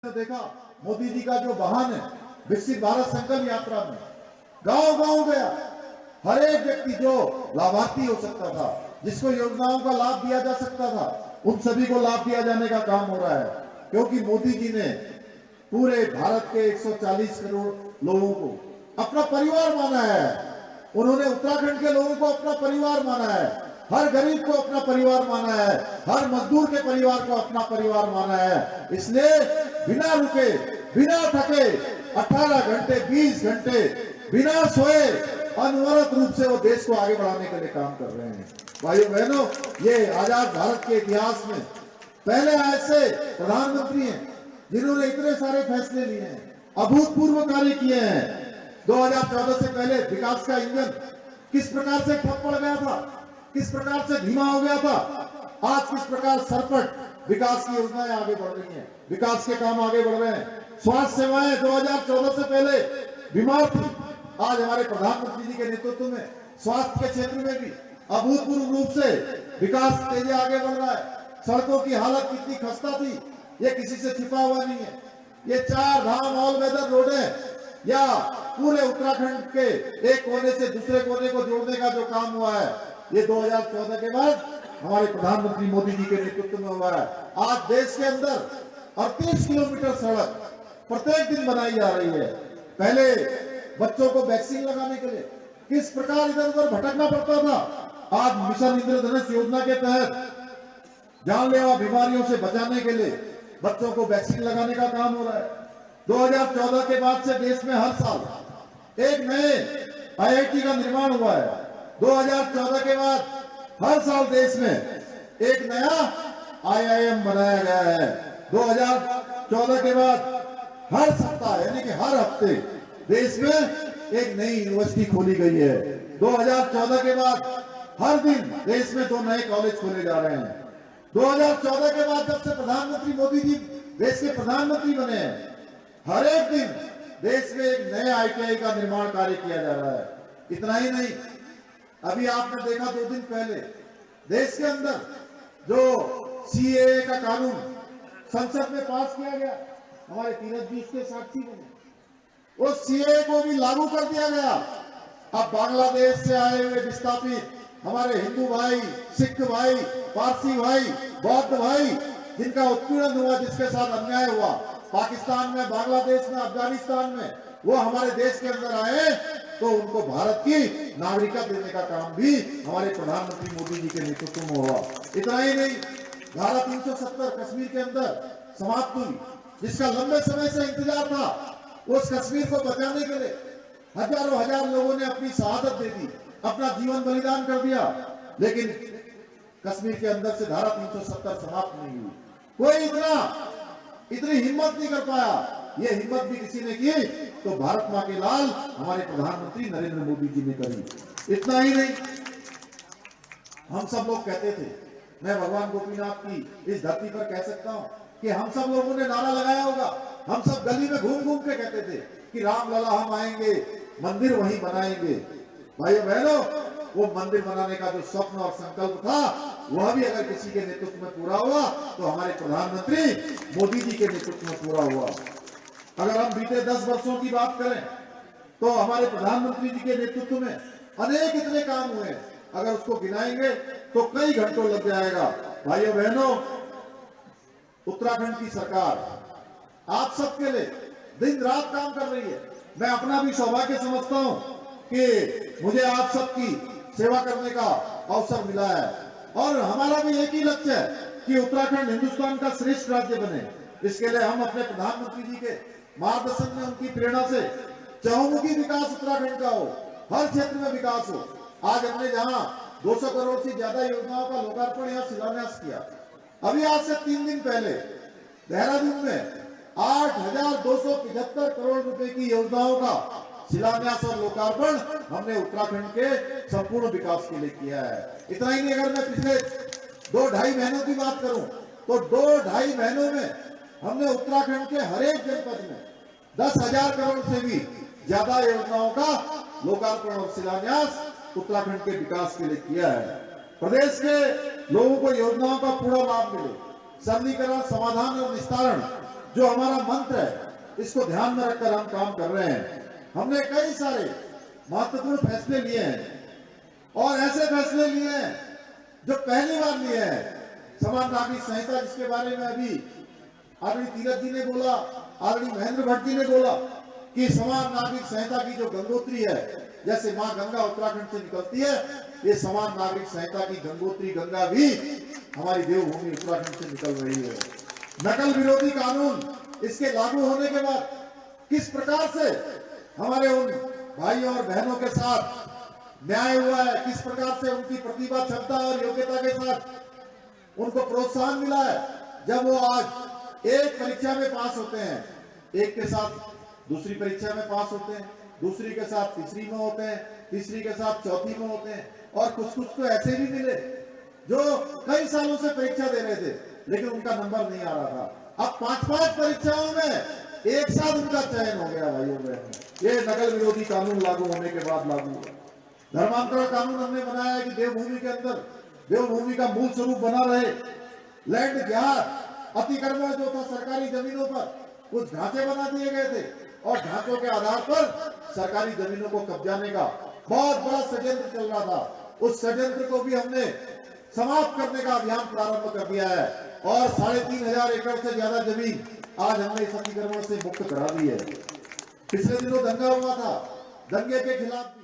देखा मोदी जी का जो वाहन है विकसित भारत संकल्प यात्रा में गांव गांव गया। हर एक व्यक्ति जो लाभार्थी हो सकता था, जिसको योजनाओं का लाभ दिया जा सकता था, उन सभी को लाभ दिया जाने का काम हो रहा है। क्योंकि मोदी जी ने पूरे भारत के 140 करोड़ लोगों को अपना परिवार माना है। उन्होंने उत्तराखंड के लोगों को अपना परिवार माना है, हर गरीब को अपना परिवार माना है, हर मजदूर के परिवार को अपना परिवार माना है। इसलिए बिना रुके, बिना थके 18 घंटे 20 घंटे बिना सोए अनवरत रूप से वो देश को आगे बढ़ाने के लिए काम कर रहे हैं। भाइयों बहनों, ये आजाद भारत के इतिहास में पहले ऐसे प्रधानमंत्री हैं जिन्होंने इतने सारे फैसले लिए हैं, अभूतपूर्व कार्य किए हैं। 2014 से पहले विकास का इंजन किस प्रकार से ठप पड़ गया था, किस प्रकार से धीमा हो गया था, आज किस प्रकार सरपट विकास की योजनाएं आगे बढ़ रही हैं, विकास के काम आगे बढ़ रहे हैं। स्वास्थ्य सेवाएं 2014 से पहले बीमार थी, आज हमारे प्रधानमंत्री जी के नेतृत्व में स्वास्थ्य के क्षेत्र में भी अभूतपूर्व रूप से विकास तेजी आगे बढ़ रहा है। सड़कों की हालत कितनी खस्ता थी, ये किसी से छिपा हुआ नहीं है। ये 4 धाम ऑल वेदर रोड है, या पूरे उत्तराखंड के एक कोने से दूसरे कोने को जोड़ने का जो काम हुआ है, ये 2014 के बाद हमारे प्रधानमंत्री मोदी जी के नेतृत्व में हुआ है। आज देश के अंदर 38 किलोमीटर सड़क प्रत्येक दिन बनाई जा रही है। पहले बच्चों को वैक्सीन लगाने के लिए किस प्रकार इधर उधर भटकना पड़ता था, आज मिशन इंद्रधनुष योजना के तहत जानलेवा बीमारियों से बचाने के लिए बच्चों को वैक्सीन लगाने का काम हो रहा है। 2014 के बाद से देश में हर साल एक नए IIT का निर्माण हुआ है। 2014 के बाद हर साल देश में एक नया IIM बनाया गया है। 2014 के बाद हर सप्ताह यानी कि हर हफ्ते देश में एक नई यूनिवर्सिटी खोली गई है। 2014 के बाद हर दिन देश में 2 नए कॉलेज खोले जा रहे हैं। 2014 के बाद जब से प्रधानमंत्री मोदी जी देश के प्रधानमंत्री बने हैं, हर एक दिन देश में एक नए ITI का निर्माण कार्य किया जा रहा है। इतना ही नहीं, अभी आपने देखा 2 दिन पहले देश के अंदर जो CAA का कानून संसद में पास किया गया, हमारे तीरथ जी उसके साक्षी बने, उस CAA को भी लागू कर दिया गया। अब बांग्लादेश से आए हुए विस्थापित हमारे हिंदू भाई, सिख भाई, पारसी भाई, बौद्ध भाई, जिनका उत्पीड़न हुआ, जिसके साथ अन्याय हुआ पाकिस्तान में, बांग्लादेश में, अफगानिस्तान में, वो हमारे देश के अंदर आए तो उनको भारत की नागरिकता देने का काम भी हमारे प्रधानमंत्री मोदी जी के नेतृत्व में हुआ। इतना ही नहीं, धारा 370 कश्मीर के अंदर समाप्त हुई, जिसका लंबे समय से इंतजार था। उस कश्मीर को बचाने के लिए हजारों हजार लोगों ने अपनी शहादत दे दी, अपना जीवन बलिदान कर दिया, लेकिन कश्मीर के अंदर से धारा 370 समाप्त नहीं हुई। कोई इतनी हिम्मत नहीं कर पाया। ये हिम्मत भी किसी ने की तो भारत मां के लाल हमारे प्रधानमंत्री नरेंद्र मोदी जी ने करी। इतना ही नहीं, हम सब लोग कहते थे, मैं भगवान गोपीनाथ की इस धरती पर कह सकता हूं कि हम सब लोगों ने नारा लगाया होगा, हम सब गली में घूम घूम के कहते थे कि राम लला हम आएंगे, मंदिर वहीं बनाएंगे। भाइयों बहनों, वो मंदिर बनाने का जो स्वप्न और संकल्प था, वह भी अगर किसी के नेतृत्व में पूरा हुआ तो हमारे प्रधानमंत्री मोदी जी के नेतृत्व में पूरा हुआ। अगर हम बीते 10 वर्षों की बात करें तो हमारे प्रधानमंत्री जी के नेतृत्व में अनेक इतने काम हुए, अगर उसको गिनाएंगे तो कई घंटों लग जाएगा। भाइयों बहनों, उत्तराखंड की सरकार आप सबके लिए दिन रात काम कर रही है। मैं अपना भी सौभाग्य समझता हूं कि मुझे आप सबकी सेवा करने का अवसर मिला है, और हमारा भी एक ही लक्ष्य है कि उत्तराखंड हिंदुस्तान का श्रेष्ठ राज्य बने। इसके लिए हम अपने प्रधानमंत्री जी के मार्गदर्शन में, उनकी प्रेरणा से चहुमुखी विकास उत्तराखंड का हो, हर क्षेत्र में विकास हो। आज हमने जहां 200 करोड़ से ज्यादा योजनाओं का लोकार्पण या शिलान्यास किया, अभी आज से 3 दिन पहले देहरादून में 8,275 करोड़ रुपए की योजनाओं का शिलान्यास और लोकार्पण हमने उत्तराखंड के संपूर्ण विकास के लिए किया है। इतना ही नहीं, अगर मैं पिछले 2-2.5 महीनों की बात करूं तो 2-2.5 महीनों में हमने उत्तराखंड के हर एक जनपद में 10,000 करोड़ से भी ज्यादा योजनाओं का लोकार्पण और शिलान्यास उत्तराखंड के विकास के लिए किया है। प्रदेश के लोगों को योजनाओं का पूरा लाभ मिले, सरलीकरण, समाधान और निस्तारण जो हमारा मंत्र है, इसको ध्यान में रखकर हम काम कर रहे हैं। हमने कई सारे महत्वपूर्ण फैसले लिए हैं और ऐसे फैसले लिए हैं जो पहली बार लिए हैं। समान नागरिक संहिता, जिसके बारे में अभी आदरणीय तीरथ जी ने बोला, आदरणीय महेंद्र भट्ट जी ने बोला कि समान नागरिक संहिता की जो गंगोत्री है, जैसे मां गंगा उत्तराखंड से निकलती है, ये समान नागरिक संहिता की गंगोत्री गंगा भी हमारी देवभूमि उत्तराखंड से निकल रही है। नकल विरोधी कानून इसके लागू होने के बाद किस प्रकार से हमारे उन भाइयों और बहनों के साथ न्याय हुआ है, किस प्रकार से उनकी प्रतिभा, क्षमता और योग्यता के साथ उनको प्रोत्साहन मिला है, जब वो आज एक परीक्षा में पास होते हैं, एक के साथ दूसरी परीक्षा में पास होते हैं, दूसरी के साथ तीसरी में होते हैं, तीसरी के साथ चौथी में होते हैं, और कुछ कुछ तो ऐसे भी मिले जो कई सालों से परीक्षा दे रहे थे लेकिन उनका नंबर नहीं आ रहा था। अब 5-5 परीक्षाओं में एक साथ उनका चयन हो गया भाइयों बहनों। ये नकल विरोधी कानून लागू होने के बाद लागू हुआ। धर्मांतरण कानून हमने बनाया है कि देवभूमि के अंदर देवभूमि का मूल स्वरूप बना रहे। लैंड ग्यार अतिक्रमण जो था सरकारी जमीनों पर, कुछ ढांचे बना दिए गए थे और ढांचों के आधार पर सरकारी जमीनों को कब्जाने का बहुत बड़ा षड्यंत्र चल रहा था। उस षड्यंत्र को भी हमने समाप्त करने का अभियान प्रारंभ कर दिया है और 3500 एकड़ से ज्यादा जमीन आज हमने इस अतिक्रमण से मुक्त करा दी है। पिछले दिनों दंगा हुआ था, दंगे के खिलाफ